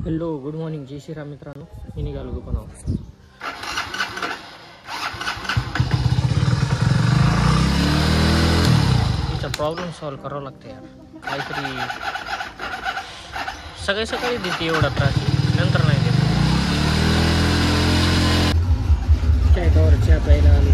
Hello good morning जय श्रीराम मित्रांनो. मी निघालो गोपनाव. तिचा प्रॉब्लेम सॉल्व करावा लागतो यार. काहीतरी सकाळी सकाळी देते एवढा त्रास, नंतर नाही देत. काय तर चहा प्यायला आलो.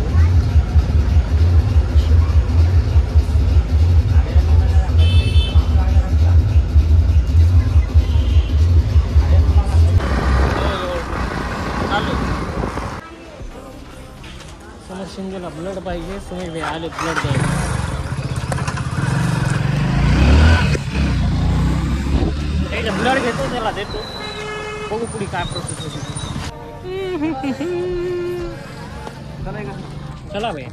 समोर शिंदेला ब्लड पाहिजे. सुनील भाई आले ब्लड द्यायला. ब्लड घेतो त्याला देतो. बघू पुढे काय प्रोसेस होती. चला भाई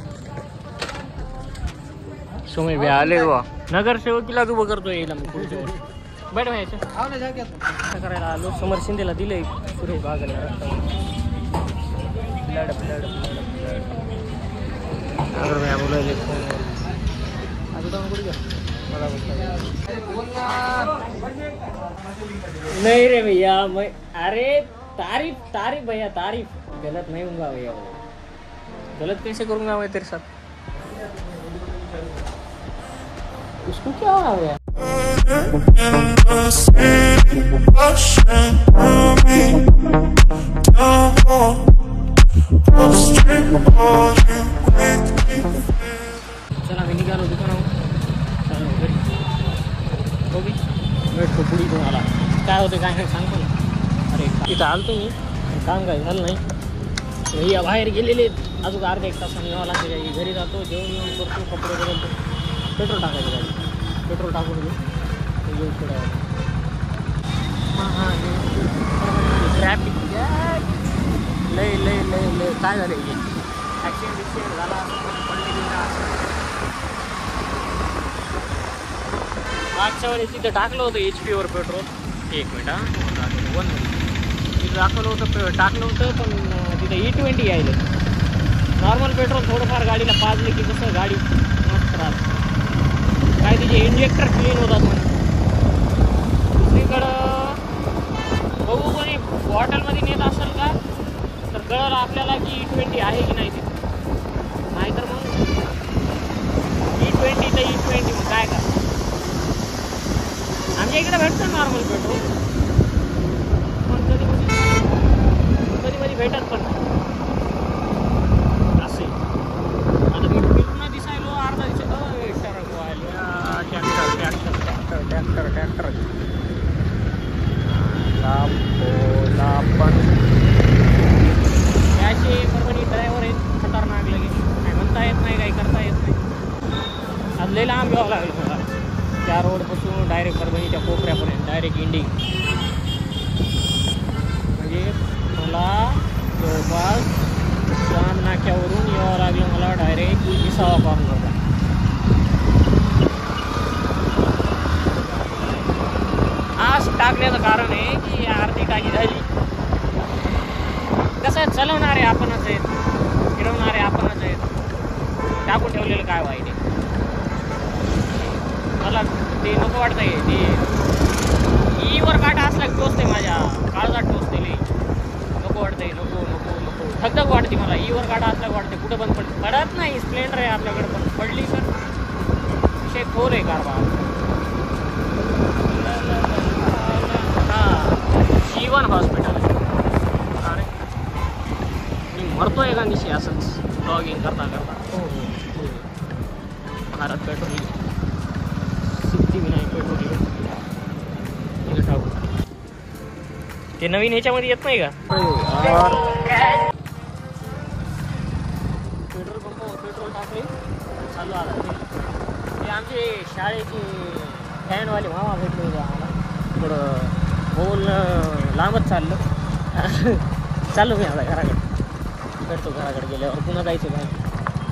सुनील भाई आले. वा नगरसेवकीला उभं करतोय यायला मी पुढच्या वर्षी. बैठ व्हायचं करायला आलो. समोर शिंदेला दिलंय Suresh Bagal blood blood blood blood. अगर मैं बोला फोन नहीं रे भैया. मैं अरे तारीफ तारीफ भैया तारीफ. गलत नहीं होगा भैया. वो गलत कैसे करूँगा मैं तेरे साथ. उसको क्या हो गया. चला मी निघालो दुकानावर. चला घरी बघी भेटतो पुढे तुम्हाला. काय होते काय नाही सांगतो ना. अरे इथं आलतो मी, काम काय झालं नाही. भैया बाहेर गेलेले अजून अर्ध्या एक तासाने यावं लागते. घरी जातो जेवण येऊन करतो कपडे बदलतो. पेट्रोल टाकायचं गाडी. पेट्रोल टाकून घेऊ येऊ थोड्या. हां ट्रॅफिक लय लय लय लय काय झालं. ॲक्सिडेंट झाला मागच्या वेळेस तिथं टाकलं होतं HP वर पेट्रोल. एक मिनिट हां तिथं दाखवलं होतं टाकलं होतं पण तिथं E20 यायलं. नॉर्मल पेट्रोल थोडंफार गाडीला पाजलं की कसं गाडी मस्त राहत. काय तिचे इंजेक्टर क्लीन होतात म्हणून. दुसरीकडं बघू कोणी बॉटलमध्ये नेत असेल का तर कळलं आपल्याला की E20 आहे की नाही तिथं. नाहीतर मग E20 तर E20 मग काय का. आमच्या इकडे भेटतं नॉर्मल पेट्रोल पण कधी कधी भेटत पण नाही. असे आता मी फिरून दिसायलो अर्धा दिवस. ट्रॅक्टर पण त्याचे परभणी ड्रायव्हर आहेत खतरनाक. लगे काय म्हणता येत नाही काही करता येत नाही. आज लई लांब यावं लागेल मला. त्या रोडपासून डायरेक्ट परभणीच्या कोपऱ्यापर्यंत डायरेक्ट इंडिंग. म्हणजे मला जवळपास चांद नाक्यावरून यावं लागलं मला डायरेक्ट 20वा कॉर्नरला. आज टाकण्याचं कारण आहे की आरती टाकी झाली. कसं चालवणारे आपणच आहेत, फिरवणारे आपणच आहेत. टाकून ठेवलेलं काय वाईट आहे. मला ते नको वाटतंय. ते ईवर काटा असला टोचते माझ्या काळजात टोचते. नको वाटतंय. नको नको नको धगधग वाटते मला. ईवर काटा असला वाटते कुठं बंद पडत नाही. स्प्लेंडर आहे आपल्याकडे पण पडली तर विषय खोल आहे कारभार. हां जीवन हॉस्पिटल. अरे मी मरतोय का निशी असंच ब्लॉगिंग करता करता. हो भारत पेट्रोल सिद्धिविनायक पेट्रोल टाकू. ते नवीन ह्याच्यामध्ये येत नाही का पेट्रोल पंपावर पेट्रोल टाकले चालू आला. ते आमचे शाळेचे फॅनवाले मामा भेटले होते आम्हाला. थोडं बोलणं लांबच चाललं. चालू मी आता घराकडे. करतो घराकडे गेल्यावर पुन्हा जायचं बाहेर.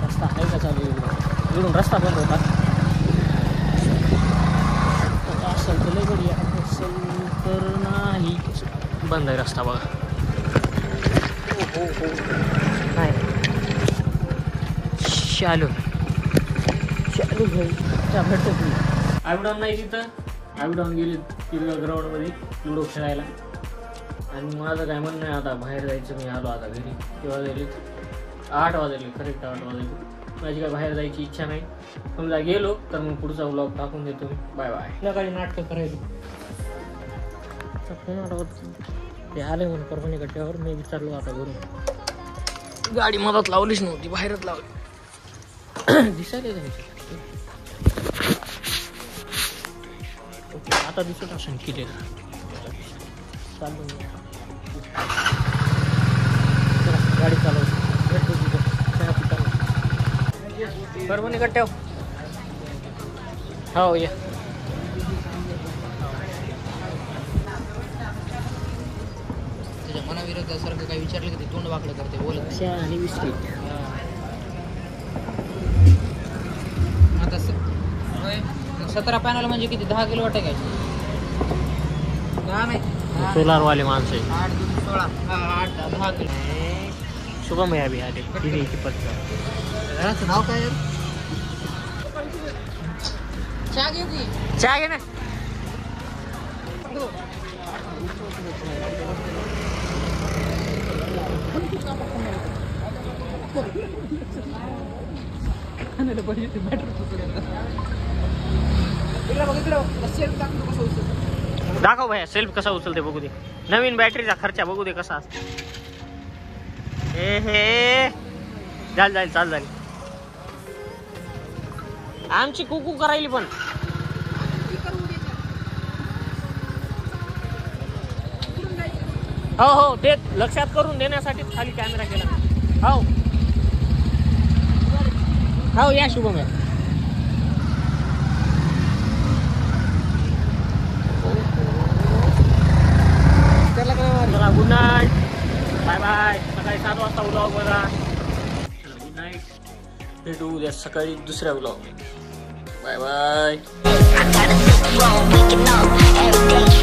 रस्ता आहे का चालू इकडून रस्ता बंद होता. असेल तर लय बढिया असेल तर नाही. बंद आहे रस्ता बघा. हो नाही चालू चालू भाई. त्या भेटतो तुम्ही. आयवडाऊन नाही तिथं. आयवडाऊन गेले तिथं ग्राउंडमध्ये लुडो खेळायला. आणि माझं काय म्हणणं आहे आता बाहेर जायचं. मी आलो आता घरी. किंवा वाजले 8 वाजले, करेक्ट 8 वाजले. माझी काय बाहेर जायची इच्छा नाही. समजा गेलो तर मग पुढचा व्लॉग टाकून देतो मी. Bye bye. संध्याकाळी नाटकं करायची. फोन आला होता, ते आले म्हणून परभणी गड्ड्यावर. मी विचारलो आता घरून. गाडी मधात लावलीच नव्हती, बाहेरच लावली. दिसायला जायचं. ओके, आता दिसत असेल किती चालू. गाडी चालवतो. परभणी गड्ड्याव. हो या. त्याच्या मनाविरोधासारखं काही विचारलं की ते तोंड वाकडं करते, बोलत चहा आणि बिस्किट. आता 17 पॅनल म्हणजे किती? 10 किलो वाटे काय? 10 नाही, सोलारवाले माणसं आहे. 8 2 16, 10 किलो. शुभम आहे अभी आले. तिने पत्ता. घराचं नाव काय यार? चहा घेऊ की? चहा घे ना. दाखव भैया सेल्फ कसा उचलते बघू दे. नवीन बॅटरीचा खर्च बघू दे कसा असतो. हे चाल झाली. आमची कुकू करायली पण. हो ते लक्षात करून देण्यासाठी खाली कॅमेरा केला. हो या शुभम आहे. चला गुड नाईट. Bye bye. सकाळी 7 वाजता व्लॉग बघा. Good night. भेटू उद्या सकाळी दुसऱ्या व्लॉग. Bye bye.